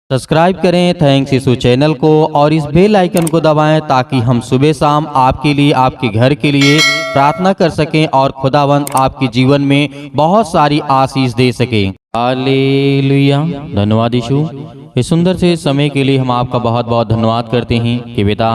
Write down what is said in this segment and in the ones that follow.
Subscribe करें thanks यीशु channel को और इस बेल आइकन को दबाएं ताकि हम सुबह शाम आपके लिए आपके घर के लिए प्रार्थना कर सकें और खुदावंद आपके जीवन में बहुत सारी आशीष दे सके। हालेलुया। धन्यवाद यीशु, इस सुंदर से समय के लिए हम आपका बहुत बहुत धन्यवाद करते हैं कि बेटा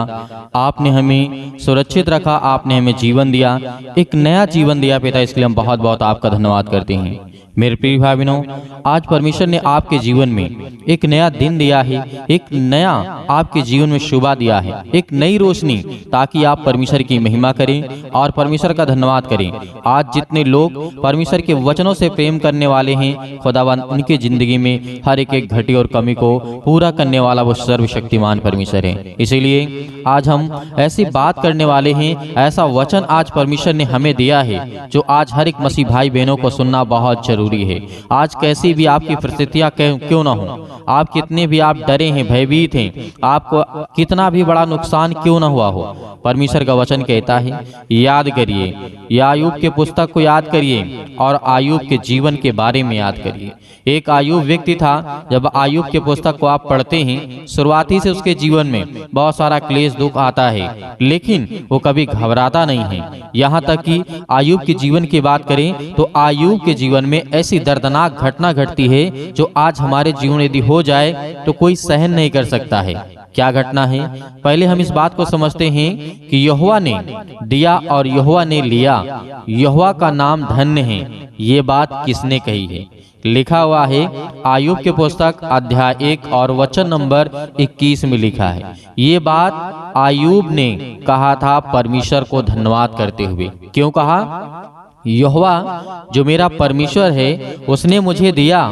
आपने हमें सुरक्षित रखा, आपने हमें जीवन दिया, एक नया जीवन दिया पिता, इसलिए हम बहुत बहुत आपका धन्यवाद करते हैं। मेरे प्रिय भाई बहनों, आज परमेश्वर ने आपके जीवन में एक नया दिन दिया है, एक नया आपके जीवन में शुभा दिया है, एक नई रोशनी, ताकि आप परमेश्वर की महिमा करें और परमेश्वर का धन्यवाद करें। आज जितने लोग परमेश्वर के वचनों से प्रेम करने वाले हैं, खुदावंद उनकी जिंदगी में हर एक घटी और कमी को पूरा करने वाला वो सर्वशक्तिमान परमेश्वर है। इसीलिए आज हम ऐसी बात करने वाले हैं, ऐसा वचन आज परमेश्वर ने हमें दिया है जो आज हर एक मसीह भाई बहनों को सुनना बहुत जरूरी है। आज कैसी भी आपकी परिस्थितियां क्यों ना हो, आप कितने भी आप डरे हैं, भयभीत हैं, आपको कितना भी बड़ा नुकसान क्यों ना हुआ हो, परमेश्वर का वचन कहता है याद करिए, या आयूब के पुस्तक को याद करिए और आयूब के जीवन के बारे में याद करिए। एक आयूब व्यक्ति था, जब आयूब के पुस्तक को आप पढ़ते हैं, शुरुआती से उसके जीवन में बहुत सारा क्लेश दुख आता है, लेकिन वो कभी घबराता नहीं है। यहाँ तक कि आयूब के जीवन की बात करें तो आयूब के जीवन में ऐसी दर्दनाक घटना घटती है जो आज हमारे जीवन यदि हो जाए तो कोई सहन नहीं कर सकता है। क्या घटना है? पहले हम इस बात को समझते हैं कि यहोवा ने दिया और यहोवा ने लिया, यहोवा का नाम धन्य है। ये बात किसने कही है? लिखा हुआ है आयूब के पुस्तक अध्याय 1 और वचन नंबर 21 में लिखा है। ये बात आयूब ने कहा था परमेश्वर को धन्यवाद करते हुए। क्यों कहा? यहोवा जो मेरा परमेश्वर है उसने मुझे दिया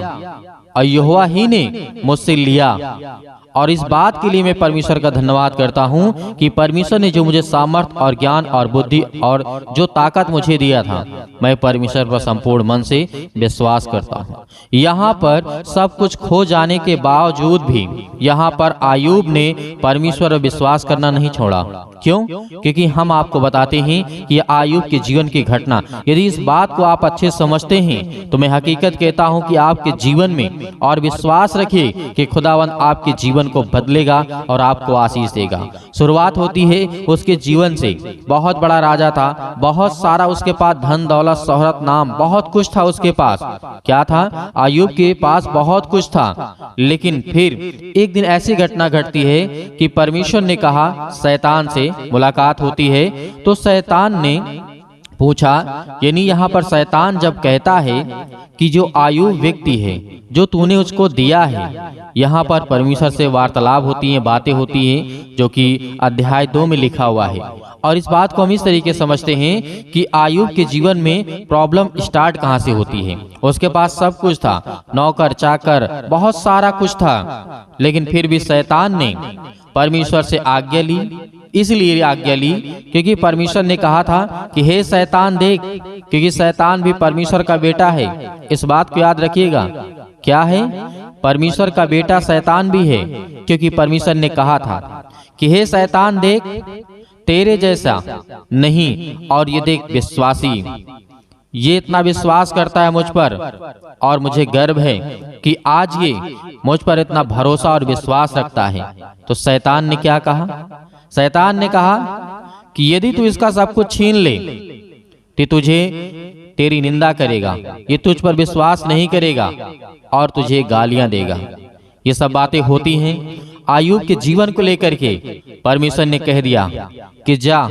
और यहोवा ही ने मुझसे लिया, और इस बात के लिए मैं परमेश्वर का धन्यवाद करता हूँ कि परमेश्वर ने जो मुझे सामर्थ और ज्ञान और बुद्धि और जो ताकत मुझे दिया था, मैं परमेश्वर पर संपूर्ण मन से विश्वास करता हूँ। यहाँ पर सब कुछ खो जाने के बावजूद भी यहाँ पर आयूब ने परमेश्वर पर विश्वास करना नहीं छोड़ा। क्यों? क्योंकि हम आपको बताते हैं कि आयूब के जीवन की घटना, यदि इस बात को आप अच्छे समझते हैं तो मैं हकीकत कहता हूं कि आपके जीवन में और विश्वास रखिए कि खुदावंद आपके जीवन को बदलेगा और आपको आशीष देगा। शुरुआत होती है उसके जीवन से। बहुत बड़ा राजा था, बहुत सारा उसके पास धन दौलत शोहरत नाम बहुत कुछ था उसके पास। क्या था? आयूब के पास बहुत कुछ था, लेकिन फिर एक दिन ऐसी घटना घटती है कि परमेश्वर ने कहा, शैतान से मुलाकात होती है। तो शैतान ने पूछा, यानी यहाँ पर शैतान जब कहता है कि जो आयूब व्यक्ति है जो तूने उसको दिया है, यहाँ पर परमेश्वर से वार्तालाप होती हैं, बातें होती हैं, जो कि अध्याय 2 में लिखा हुआ है। और इस बात को हम इस तरीके समझते हैं कि आयूब के जीवन में प्रॉब्लम स्टार्ट कहाँ से होती है। उसके पास सब कुछ था, नौकर चाकर बहुत सारा कुछ था, लेकिन फिर भी शैतान ने परमेश्वर से आज्ञा ली। इसलिए आज्ञा ली क्योंकि परमेश्वर ने कहा था कि हे शैतान देख, क्योंकि शैतान भी परमेश्वर का बेटा है। इस बात को याद रखिएगा। क्या है? परमेश्वर का बेटा शैतान भी है, क्योंकि परमेश्वर ने कहा था कि हे शैतान देख, तेरे जैसा नहीं, और ये देख विश्वासी, ये इतना विश्वास करता है मुझ पर, और मुझे गर्व है कि आज ये मुझ पर इतना भरोसा और विश्वास रखता है। तो शैतान ने क्या कहा? शैतान ने कहा कि यदि तू इसका सब कुछ छीन ले तो तुझे तेरी निंदा करेगा, ये तुझ पर विश्वास नहीं करेगा और तुझे गालियां देगा। ये सब बातें होती हैं आयूब के जीवन को लेकर के। परमेश्वर ने कह दिया कि जा,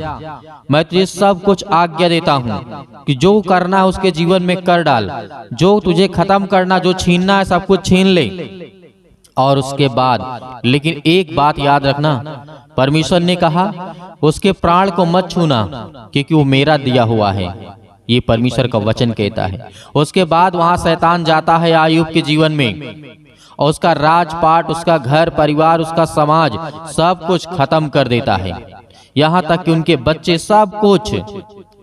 मैं तुझे सब कुछ आज्ञा देता हूँ कि जो करना है उसके जीवन में कर डाल, जो तुझे खत्म करना, जो छीनना है सब कुछ छीन ले। और उसके बाद लेकिन एक बात याद रखना, परमेश्वर ने कहा उसके प्राण को मत छूना क्योंकि वो मेरा दिया हुआ है। ये परमेश्वर का वचन कहता है। उसके बाद वहां शैतान जाता है आयूब के जीवन में और उसका राजपाट, उसका घर परिवार, उसका समाज सब कुछ खत्म कर देता है। यहाँ तक कि उनके बच्चे सब कुछ।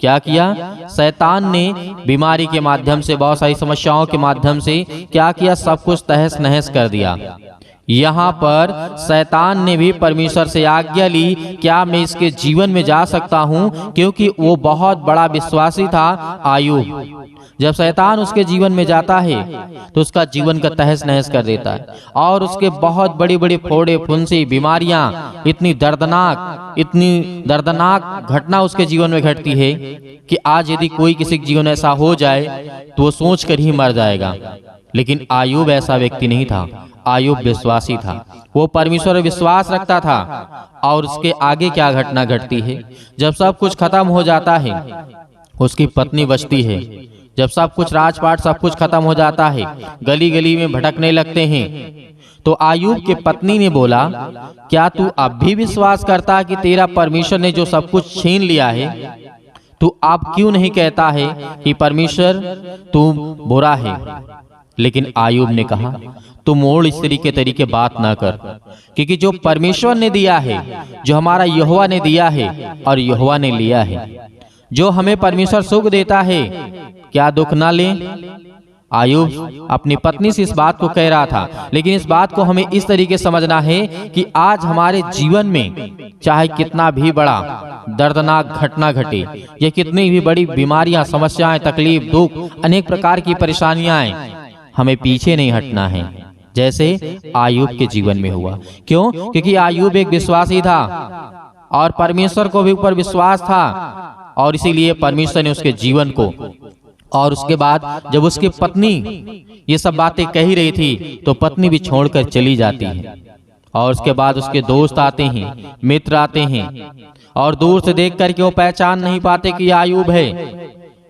क्या किया? शैतान ने बीमारी के माध्यम से, बहुत सारी समस्याओं के माध्यम से क्या किया? सब कुछ तहस नहस कर दिया। यहाँ पर शैतान ने भी परमेश्वर से आज्ञा ली, क्या मैं इसके जीवन में जा सकता हूँ, क्योंकि वो बहुत बड़ा विश्वासी था आयूब। जब शैतान उसके जीवन में जाता है तो उसका जीवन का तहस नहस कर देता है और उसके बहुत बड़ी बड़ी फोड़े फुंसी बीमारियां, इतनी दर्दनाक घटना उसके जीवन में घटती है कि आज यदि कोई किसी के जीवन में ऐसा हो जाए तो वो सोच कर ही मर जाएगा। लेकिन आयूब ऐसा व्यक्ति नहीं था। आयूब विश्वासी था, वो परमेश्वर में विश्वास रखता था। और उसके आगे क्या घटना घटती है, जब सब कुछ खत्म हो जाता है, उसकी पत्नी बचती है। जब सब कुछ राजपाट सब कुछ खत्म हो जाता है, गली गली में भटकने लगते हैं, तो आयूब के पत्नी ने बोला, क्या तू अब भी विश्वास करता कि तेरा परमेश्वर ने जो सब कुछ छीन लिया है, तू आप क्यों नहीं कहता है कि परमेश्वर तू बुरा है? लेकिन आयूब ने कहा, तू मोड़ स्त्री के तरीके बात ना कर, क्योंकि जो परमेश्वर ने दिया है, जो हमारा यहोवा ने दिया है और यहोवा ने लिया है, जो हमें परमेश्वर सुख देता है, क्या दुख ना ले? आयूब अपनी पत्नी से इस बात को कह रहा था, लेकिन इस बात को हमें इस तरीके समझना है कि आज हमारे जीवन में चाहे कितना भी बड़ा दर्दनाक घटना घटे या कितनी भी बड़ी बीमारियां, समस्याएं, तकलीफ, दुख, अनेक प्रकार की परेशानियां आए, हमें पीछे नहीं हटना है, जैसे आयूब के जीवन में हुआ। क्यों? क्योंकि आयूब एक विश्वासी था और परमेश्वर को भी ऊपर विश्वास था, और इसीलिए परमेश्वर ने उसके जीवन को, और उसके बाद जब उसकी पत्नी ये सब बातें कही रही थी तो पत्नी भी छोड़कर चली जाती है। और उसके बाद उसके दोस्त आते हैं, मित्र आते हैं, और दूर से देख करके वो पहचान नहीं पाते कि आयूब है।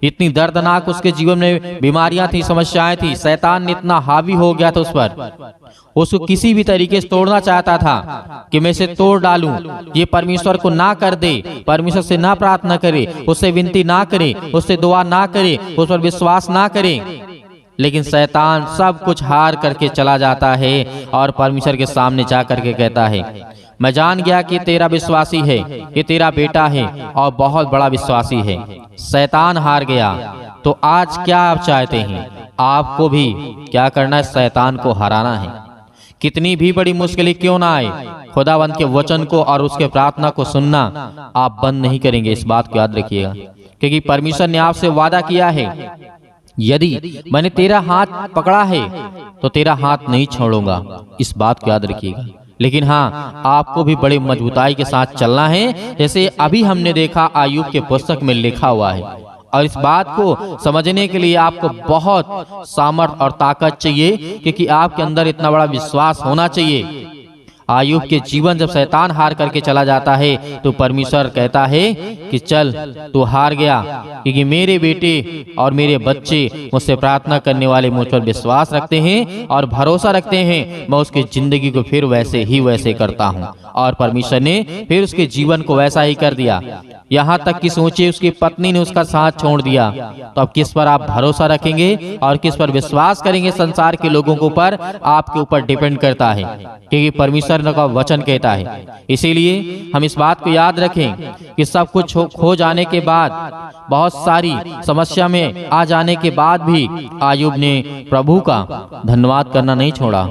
इतनी दर्दनाक उसके जीवन में बीमारियां थी, समस्याएं थी, शैतान ने इतना हावी हो गया था उस पर, उसको किसी भी तरीके से तोड़ना चाहता था कि मैं इसे तोड़ डालूं, ये परमेश्वर को ना कर दे, परमेश्वर से ना प्रार्थना करे, उससे विनती ना करे, उससे दुआ ना करे, उस पर विश्वास ना करे। लेकिन शैतान सब कुछ हार करके चला जाता है और परमेश्वर के सामने जा करके कहता है, मैं जान गया कि तेरा विश्वासी है, ये तेरा बेटा है और बहुत बड़ा विश्वासी है। शैतान हार गया, तो आज क्या आप चाहते हैं? आपको भी क्या करना है? शैतान को हराना है। कितनी भी बड़ी मुश्किलें क्यों ना आए, खुदावंद के वचन को और उसके प्रार्थना को सुनना आप बंद नहीं करेंगे, इस बात को याद रखिएगा। क्योंकि परमेश्वर ने आपसे वादा किया है, यदि मैंने तेरा हाथ पकड़ा है तो तेरा हाथ नहीं छोड़ूंगा, इस बात को याद रखिएगा। लेकिन हाँ, आपको भी बड़ी मजबूताई के साथ चलना है, जैसे अभी हमने देखा आयूब के पुस्तक में लिखा हुआ है। और इस बात को समझने के लिए आपको बहुत सामर्थ और ताकत चाहिए, क्योंकि आपके अंदर इतना बड़ा विश्वास होना चाहिए। आयूब के जीवन जब शैतान हार करके चला जाता है तो परमेश्वर कहता है कि चल तू हार गया, क्योंकि मेरे बेटे और मेरे बच्चे मुझसे प्रार्थना करने वाले मुझ पर विश्वास रखते हैं और भरोसा रखते हैं, मैं उसकी जिंदगी को फिर वैसे ही वैसे करता हूँ। और परमेश्वर ने फिर उसके जीवन को वैसा ही कर दिया। यहाँ तक कि सोचिए, उसकी पत्नी ने उसका साथ छोड़ दिया, तो अब किस पर आप भरोसा रखेंगे और किस पर विश्वास करेंगे? संसार के लोगों के ऊपर, आपके ऊपर डिपेंड करता है, क्योंकि परमेश्वर का वचन कहता है। इसीलिए हम इस बात को याद रखें कि सब कुछ खो जाने के बाद, बहुत सारी समस्या में आ जाने के बाद भी आयूब ने प्रभु का धन्यवाद करना नहीं छोड़ा,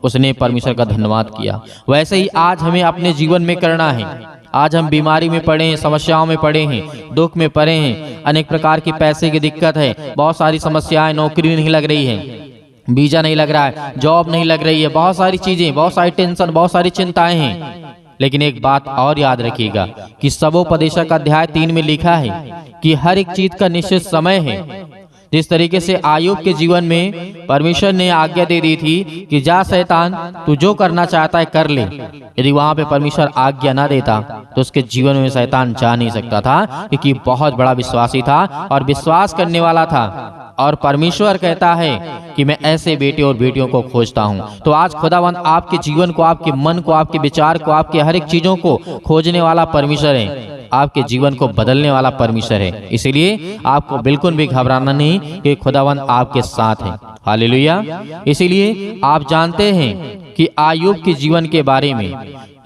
उसने परमेश्वर का धन्यवाद किया। वैसे ही आज हमें अपने जीवन में करना है। आज हम बीमारी में पड़े हैं, समस्याओं में पड़े हैं, दुख में पड़े हैं, अनेक प्रकार की पैसे की दिक्कत है, बहुत सारी समस्याएं, नौकरी नहीं लग रही है, वीजा नहीं लग रहा है, जॉब नहीं लग रही है, बहुत सारी चीजें, बहुत सारी टेंशन, बहुत सारी चिंताएं हैं। लेकिन एक बात और याद रखिएगा कि सबोपदेशक अध्याय 3 में लिखा है कि हर एक चीज का निश्चित समय है। जिस तरीके से आयूब के जीवन में परमेश्वर ने आज्ञा दे दी थी कि जा शैतान, तू जो करना चाहता है कर ले, यदि वहां पे परमेश्वर आज्ञा ना देता तो उसके जीवन में शैतान जा नहीं सकता था, क्योंकि बहुत बड़ा विश्वासी था और विश्वास करने वाला था। और परमेश्वर कहता है कि मैं ऐसे बेटे और बेटियों को खोजता हूँ। तो आज खुदावंद आपके जीवन को, आपके मन को, आपके विचार को, आपके हर एक चीजों को खोजने वाला परमेश्वर है, आपके जीवन को बदलने वाला परमेश्वर है। इसीलिए आपको बिल्कुल भी घबराना नहीं कि खुदावंद आपके साथ है। हालेलुया। इसीलिए आप जानते हैं कि आयूब के जीवन के बारे में,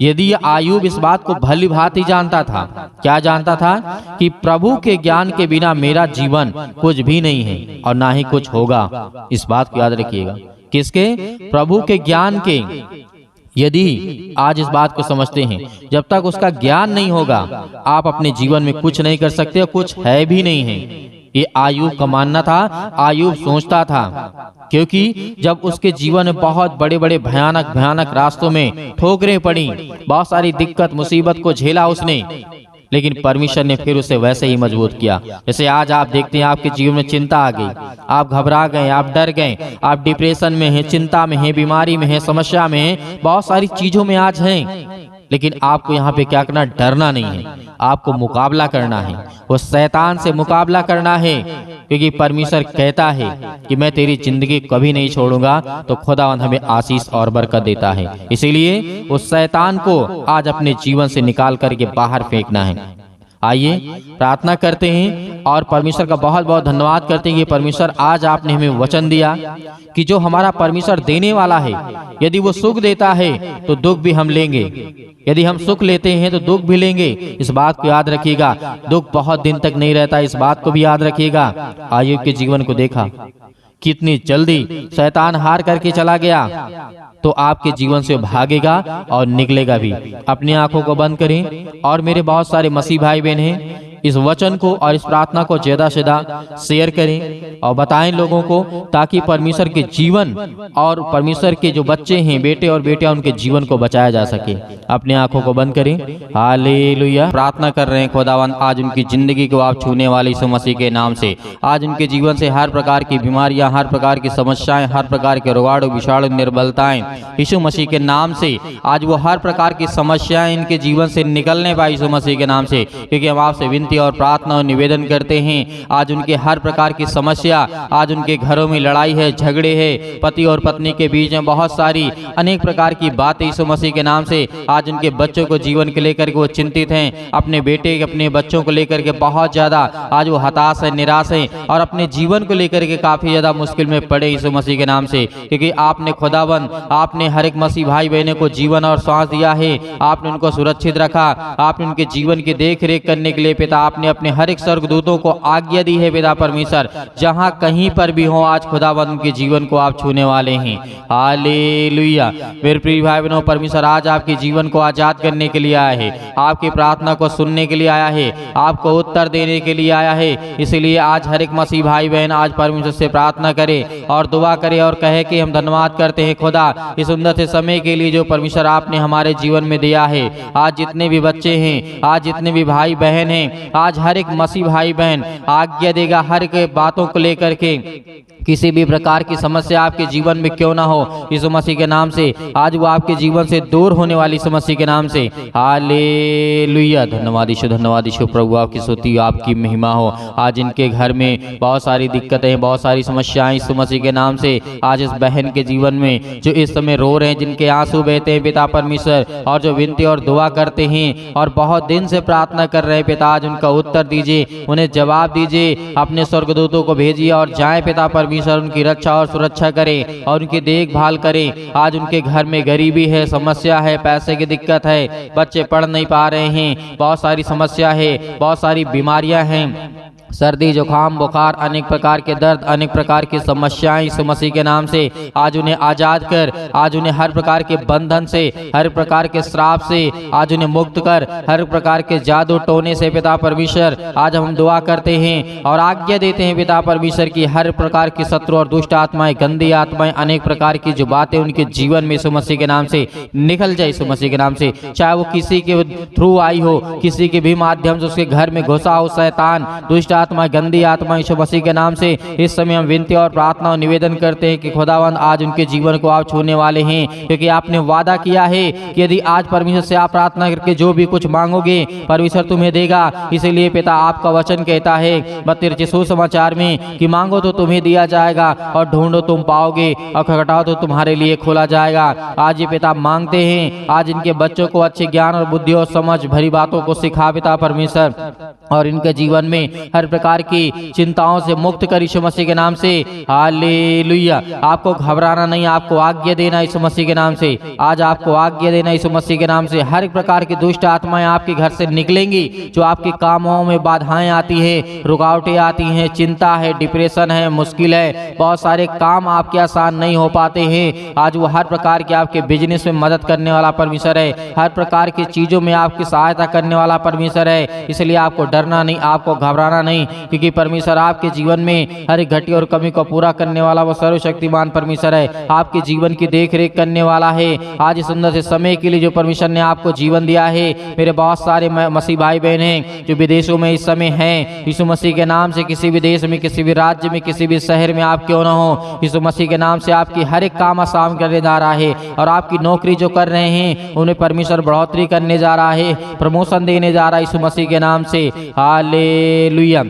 यदि आयूब इस बात को भली भांति जानता था, क्या जानता था? कि प्रभु के ज्ञान के बिना मेरा जीवन कुछ भी नहीं है और ना ही कुछ होगा। इस बात को याद रखिएगा। किसके? प्रभु के ज्ञान के। यदि आज इस बात को समझते हैं, जब तक उसका ज्ञान नहीं होगा आप अपने जीवन में कुछ नहीं कर सकते और कुछ है भी नहीं है। ये आयूब का मानना था, आयूब सोचता था, क्योंकि जब उसके जीवन में बहुत बड़े बड़े भयानक भयानक रास्तों में ठोकरें पड़ी, बहुत सारी दिक्कत मुसीबत को झेला उसने, लेकिन परमेश्वर ने फिर उसे वैसे ही मजबूत किया। जैसे आज आप देखते हैं आपके जीवन में चिंता आ गई, आप घबरा गए, आप डर गए, आप डिप्रेशन में हैं, चिंता में हैं, बीमारी में हैं, समस्या में हैं, बहुत सारी चीजों में आज हैं, लेकिन आपको यहाँ पे क्या करना, डरना नहीं है, आपको मुकाबला करना है, वो शैतान से मुकाबला करना है, क्योंकि परमेश्वर कहता है कि मैं तेरी जिंदगी कभी नहीं छोड़ूंगा। तो खुदावंद हमें आशीष और बरकत देता है, इसीलिए उस शैतान को आज अपने जीवन से निकाल करके बाहर फेंकना है। आइए प्रार्थना करते हैं और परमेश्वर का बहुत बहुत धन्यवाद करते हैं कि परमेश्वर आज आपने हमें वचन दिया कि जो हमारा परमेश्वर देने वाला है, यदि वो सुख देता है तो दुख भी हम लेंगे, यदि हम सुख लेते हैं तो दुख भी लेंगे। इस बात को याद रखिएगा, दुख बहुत दिन तक नहीं रहता, इस बात को भी याद रखिएगा। आयुब के जीवन को देखा, कितनी जल्दी शैतान हार करके चला गया, तो आपके जीवन से भागेगा और निकलेगा भी। अपनी आंखों को बंद करें और मेरे बहुत सारे मसीह भाई बहन हैं, इस वचन को और इस प्रार्थना को ज्यादा से ज्यादा शेयर करें और बताएं लोगों को, ताकि परमेश्वर के जीवन और परमेश्वर के जो बच्चे हैं, बेटे और बेटियां, उनके जीवन को बचाया जा सके। अपनी आंखों को बंद करें। हालेलुया। प्रार्थना कर रहे हैं खुदावंद आज उनकी जिंदगी को आप छूने वाले यीशु मसीह के नाम से, आज उनके जीवन से हर प्रकार की बीमारियां, हर प्रकार की समस्याएं, हर प्रकार के रोगाणु विषाणु निर्बलताएं यीशु मसीह के नाम से आज वो हर प्रकार की समस्याएं इनके जीवन से निकलने पाए यीशु मसीह के नाम से। क्योंकि हम आपसे विनती और प्रार्थना और निवेदन करते हैं, आज उनके हर प्रकार की समस्या, आज उनके घरों में लड़ाई है, झगड़े है, पति और पत्नी के बीच में बहुत सारी अनेक प्रकार की बातें यीशु मसीह के नाम से, आज उनके बच्चों को जीवन के लेकर के वो चिंतित हैं, अपने बेटे अपने बच्चों को लेकर के बहुत ज्यादा आज वो हताश है, निराश है और अपने जीवन को लेकर के काफी ज्यादा मुश्किल में पड़े यीशु मसीह के नाम से। क्योंकि आपने खुदावन, आपने हर एक मसीह भाई बहनों को जीवन और सांस दिया है, आपने उनको सुरक्षित रखा, आपने उनके जीवन की देख रेख करने के लिए पिता आपने अपने हर एक स्वर्गदूतों को आज्ञा दी है। पिता परमेश्वर जहां कहीं पर भी हो, आज खुदावंद उनके जीवन को आप छूने वाले हैं। हालेलुया। मेरे प्रिय भाई बहनों, परमेश्वर आज आपके जीवन को आजाद करने के लिए आया है, आपकी प्रार्थना को सुनने के लिए आया है, आपको उत्तर देने के लिए आया है। इसलिए आज हर एक मसीह भाई बहन आज परमेश्वर से प्रार्थना करे और दुआ करे और कहे कि हम धन्यवाद करते हैं खुदा इस सुंदर से समय के लिए जो परमेश्वर आपने हमारे जीवन में दिया है। आज जितने भी बच्चे हैं, आज जितने भी भाई बहन हैं, आज हर एक मसीह भाई बहन आज्ञा देगा हर एक बातों को लेकर के, किसी भी प्रकार की समस्या आपके जीवन में क्यों ना हो, यीशु मसीह के नाम से आज वो आपके जीवन से दूर होने वाली यीशु मसीह के नाम से। हालेलुया। धन्यवाद यीशु प्रभु, आपकी स्तुति, आपकी महिमा हो। आज इनके घर में बहुत सारी दिक्कतें, बहुत सारी समस्याएं यीशु मसीह के नाम से आज इस बहन के जीवन में जो इस समय रो रहे हैं, जिनके आंसू बहते हैं पिता परमेश्वर, और जो विनती और दुआ करते हैं और बहुत दिन से प्रार्थना कर रहे हैं पिता, आज उनका उत्तर दीजिए, उन्हें जवाब दीजिए, अपने स्वर्गदूतों को भेजिए और जाए पिता परमेश्वर, उनकी रक्षा और सुरक्षा करें और उनकी देखभाल करें। आज उनके घर में गरीबी है, समस्या है, पैसे की दिक्कत है, बच्चे पढ़ नहीं पा रहे हैं, बहुत सारी समस्या है, बहुत सारी बीमारियां हैं, सर्दी जुकाम बुखार, अनेक प्रकार के दर्द, अनेक प्रकार की समस्याएं यीशु मसीह के नाम से आज उन्हें आजाद कर, आज उन्हें हर प्रकार के बंधन से, हर प्रकार के श्राप से आज उन्हें मुक्त कर, हर प्रकार के जादू टोने से पिता परमेश्वर आज हम दुआ करते हैं और आज्ञा देते हैं पिता परमेश्वर की हर प्रकार की शत्रु और दुष्ट आत्माएं, गंदी आत्माएं, अनेक प्रकार की जो बातें उनके जीवन में यीशु मसीह के नाम से निकल जाए यीशु मसीह के नाम से। चाहे वो किसी के थ्रू आई हो, किसी के भी माध्यम से उसके घर में घुसा हो शैतान, दुष्ट आत्मा, गंदी आत्मा, यीशु मसीह के नाम से इस समय हम विनती और प्रार्थना और निवेदन करते हैं कि खुदावंद आज उनके जीवन को आप छूने वाले हैं, क्योंकि आपने वादा किया है कि यदि आज परमेश्वर से आप प्रार्थना करके जो भी कुछ मांगोगे परमेश्वर तुम्हें देगा। इसीलिए पिता आपका वचन कहता है 32 सुसमाचार में कि मांगो तो तुम्हें दिया जाएगा और ढूंढो तुम पाओगे और खटखटाओ तो तुम्हारे लिए खोला जाएगा। आज ये पिता मांगते हैं, आज इनके बच्चों को अच्छे ज्ञान और बुद्धि और समझ भरी बातों को सिखा पिता परमेश्वर, और इनके जीवन में हर प्रकार की चिंताओं से मुक्त कर यीशु मसीह के नाम से। हालेलुया। आपको घबराना नहीं, आपको आज्ञा देना यीशु मसीह के नाम से। आज आपको आज्ञा देना यीशु मसीह के नाम से। हर एक प्रकार की दुष्ट आत्माएं आपके घर से निकलेंगी। जो आपके कामों में बाधाएं आती है, रुकावटें आती हैं, चिंता है, डिप्रेशन है, मुश्किल है, बहुत सारे काम आपके आसान नहीं हो पाते हैं, आज वो हर प्रकार के आपके बिजनेस में मदद करने वाला परमेश्वर है। हर प्रकार की चीजों में आपकी सहायता करने वाला परमेश्वर है। इसलिए आपको डरना नहीं, आपको घबराना नहीं, क्योंकि परमेश्वर आपके जीवन में हर एक घटी और कमी को पूरा करने वाला वो सर्वशक्तिमान परमेश्वर है। आपके जीवन की देख रेख करने वाला है। आज इस सुंदर से समय के लिए जो परमेश्वर ने आपको जीवन दिया है, मेरे बहुत सारे मसीह भाई बहन हैं जो विदेशों में इस समय हैं, यीशु मसीह के नाम से किसी भी देश में, किसी भी राज्य में, किसी भी शहर में आप क्यों ना हो, यीशु मसीह के नाम से आपकी हर एक काम आसान करने जा रहा है। और आपकी नौकरी जो कर रहे हैं उन्हें परमेश्वर बढ़ोतरी करने जा रहा है, प्रमोशन देने जा रहा है यीशु मसीह के नाम से। Hallelujah,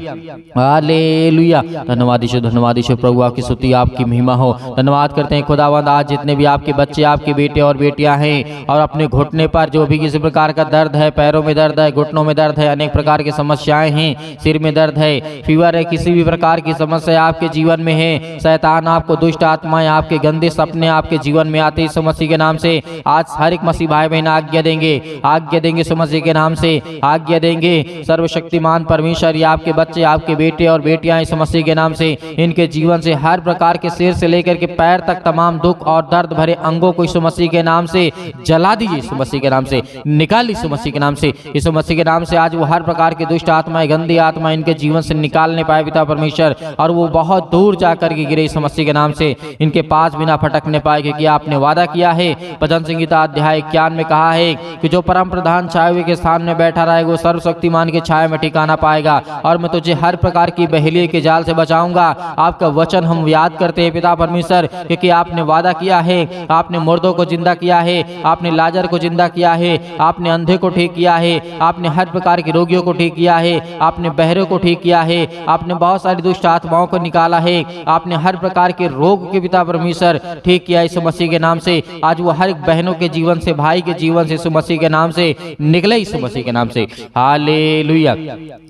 hallelujah. धन्यवाद यीशु, धन्यवाद यीशु। प्रभु आपकी स्तुति, आपकी महिमा हो। धन्यवाद करते हैं खुदावंद, आज जितने भी आपके बच्चे, आपके बेटे और बेटियां हैं और अपने घुटने पर जो भी किसी प्रकार का दर्द है, पैरों में दर्द है, घुटनों में दर्द है, अनेक प्रकार की समस्याएं हैं, सिर में दर्द है, फीवर है, किसी भी प्रकार की समस्या आपके जीवन में है, शैतान आपको, दुष्ट आत्माएं आपके, गंदे सपने आपके जीवन में आते यीशु मसीह के नाम से आज हर एक मसीह भाई बहन आज्ञा देंगे, आज्ञा देंगे यीशु मसीह के नाम से, आज्ञा देंगे। सर्वशक्तिमान परमेश्वर, ये आपके बच्चे, आपके बेटे और बेटियां यीशु मसीह के नाम से, इनके जीवन से हर प्रकार के सिर से लेकर के पैर तक तमाम दुख और दर्द भरे अंगों को यीशु मसीह के नाम से जला दीजिए, यीशु मसीह के नाम से निकाल यीशु मसीह के नाम से, यीशु मसीह के नाम से। आज वो हर प्रकार की दुष्ट आत्माएं, गंदी आत्माएं इनके जीवन से निकालने पाए पिता परमेश्वर, और वो बहुत दूर जाकर के गिरे यीशु मसीह के नाम से, इनके पास बिना फटकने पाए, क्योंकि आपने वादा किया है, भजन संहिता अध्याय 51 में कहा है कि जो परम प्रधान छाए हुए के स्थान में बैठा रहेगा वो सर्वशक्तिमान के छाया में ठिकाना पाएगा, और मैं तुझे हर प्रकार की बहेलिए के जाल से बचाऊंगा। आपका वचन हम याद करते हैं पिता परमेश्वर, क्योंकि आपने वादा किया है, आपने मुर्दों को जिंदा किया है, आपने लाजर को जिंदा किया है, आपने अंधे को ठीक किया है, आपने हर प्रकार के रोगियों को ठीक किया है, आपने बहरे को ठीक किया है, आपने बहुत सारी दुष्ट आत्माओं को निकाला है, आपने हर प्रकार के रोग के पिता परमेश्वर ठीक किया यीशु मसीह के नाम से। आज वो हर एक बहनों के जीवन से, भाई के जीवन से यीशु मसीह के नाम से निकले यीशु मसीह के नाम से। Hallelujah,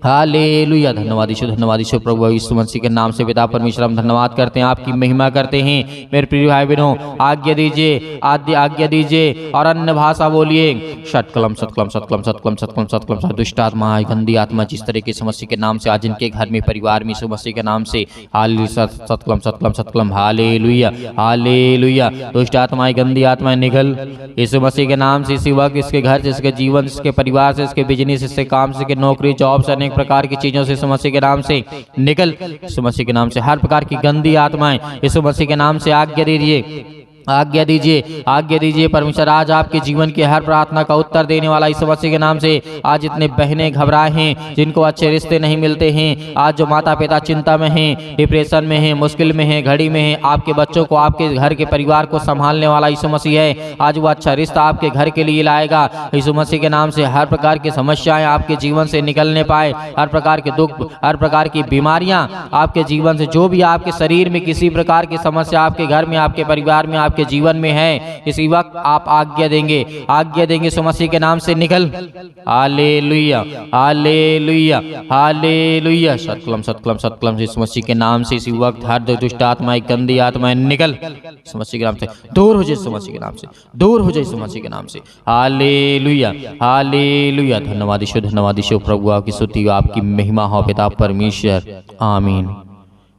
hallelujah. धन्यवाद यीशु, धन्यवाद यीशु। प्रभु यीशु मसीह के नाम से पिता परमेश्वर हम धन्यवाद करते हैं, आपकी महिमा करते हैं। मेरे प्रिय भाई बहनों, आज्ञा दीजिए, आज्ञा दीजिए और अन्य भाषा बोलिए। सतकलम सतकलम सतकलम सतकलम सतकलम सतकलम। दुष्ट आत्मा, गंदी आत्मा जिस तरह की समस्या के नाम से आज इनके घर में, परिवार में यीशु मसीह के नाम से हालेलुया, सतकलम सतकलम सतकलम। हालेलुया, हालेलुया। दुष्ट आत्माएं, गंदी आत्माएं निकल यीशु मसीह के नाम से। इसी वक्त इसके घर से, इसके जीवन, इसके परिवार से, इसके बिजनेस, इसके काम से, इसके नौकरी, जॉब से, अनेक प्रकार की चीजों से यीशु मसीह के नाम से निकल यीशु मसीह के नाम से। हर प्रकार की गंदी आत्माएं यीशु मसीह के नाम से आज्ञा दीजिए, आज्ञा दीजिए, आज्ञा दीजिए। परमेश्वर आज आपके जीवन की हर प्रार्थना का उत्तर देने वाला यीशु मसीह के नाम से। आज इतने बहनें घबराए हैं जिनको अच्छे रिश्ते नहीं मिलते हैं, आज जो माता पिता चिंता में हैं, डिप्रेशन में हैं, मुश्किल में हैं, घड़ी में हैं, आपके बच्चों को, आपके घर के परिवार को संभालने वाला यीशु मसीह है। आज वो अच्छा रिश्ता आपके घर के लिए लाएगा यीशु मसीह के नाम से। हर प्रकार की समस्याएं आपके जीवन से निकलने पाए, हर प्रकार के दुख, हर प्रकार की बीमारियां आपके जीवन से, जो भी आपके शरीर में किसी प्रकार की समस्या आपके घर में, आपके परिवार में, के जीवन में है, इसी वक्त आप आज्ञा देंगे, आज्ञा देंगे यीशु मसीह के नाम से निकल। हालेलुया, हालेलुया, हालेलुया। सतकलम सतकलम सतकलम। यीशु मसीह के नाम से इसी वक्त हर दुष्ट आत्माएं, गंदी आत्माएं निकल यीशु मसीह के नाम से, दूर हो जाए यीशु मसीह के नाम से, दूर हो जाए यीशु मसीह के नाम से। Hallelujah, hallelujah. धन्यवाद यीशु, धन्यवाद यीशु। प्रभु आपकी स्तुति, आपकी महिमा हो पिता परमेश्वर। आमीन।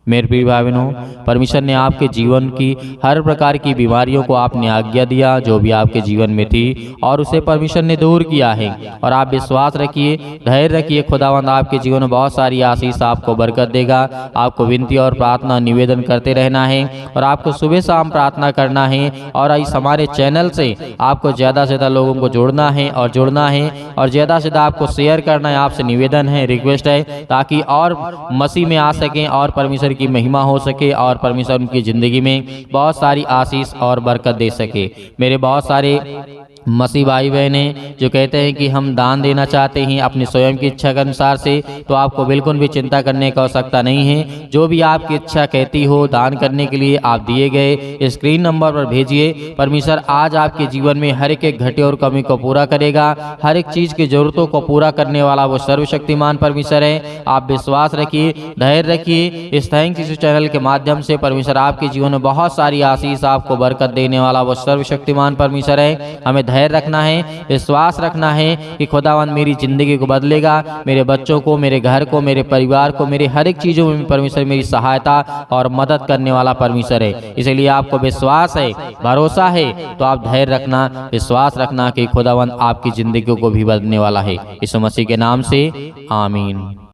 मेरे प्रिय भाई बहनों, परमेश्वर ने आपके जीवन की हर प्रकार की बीमारियों को आपने आज्ञा दिया जो भी आपके जीवन में थी, और उसे परमेश्वर ने दूर किया है। और आप विश्वास रखिए, धैर्य रखिए, खुदावंद आपके जीवन में बहुत सारी आशीष, आपको बरकत देगा। आपको विनती और प्रार्थना, निवेदन करते रहना है, और आपको सुबह शाम प्रार्थना करना है। और इस हमारे चैनल से आपको ज़्यादा से ज़्यादा लोगों को जोड़ना है और जुड़ना है, और ज़्यादा से ज़्यादा आपको शेयर करना है। आपसे निवेदन है, रिक्वेस्ट है, ताकि और मसीह में आ सकें और परमेश्वर की महिमा हो सके, और परमेश्वर उनकी ज़िंदगी में बहुत सारी आशीष और बरकत दे सके। मेरे बहुत सारे मसीह भाई बहने जो कहते हैं कि हम दान देना चाहते हैं अपनी स्वयं की इच्छा के अनुसार से, तो आपको बिल्कुल भी चिंता करने की आवश्यकता नहीं है। जो भी आपकी इच्छा कहती हो दान करने के लिए आप दिए गए स्क्रीन नंबर पर भेजिए। परमेश्वर आज आपके जीवन में हर एक घटे और कमी को पूरा करेगा। हर एक चीज की जरूरतों को पूरा करने वाला वो सर्वशक्तिमान परमेश्वर है। आप विश्वास रखिए, धैर्य रखिए। इस थैंक्स यीशु चैनल के माध्यम से परमेश्वर आपके जीवन में बहुत सारी आशीष आपको बरकत देने वाला वो सर्वशक्तिमान परमेश्वर है। हमें धैर्य रखना है, विश्वास रखना है कि खुदावंद मेरी जिंदगी को बदलेगा, मेरे बच्चों को, मेरे घर को, मेरे परिवार को, मेरे हर एक चीजों में परमेश्वर मेरी सहायता और मदद करने वाला परमेश्वर है। इसलिए आपको विश्वास है, भरोसा है, तो आप धैर्य रखना, विश्वास रखना कि खुदावंद आपकी जिंदगी को भी बदलने वाला है। यीशु मसीह के नाम से आमीन।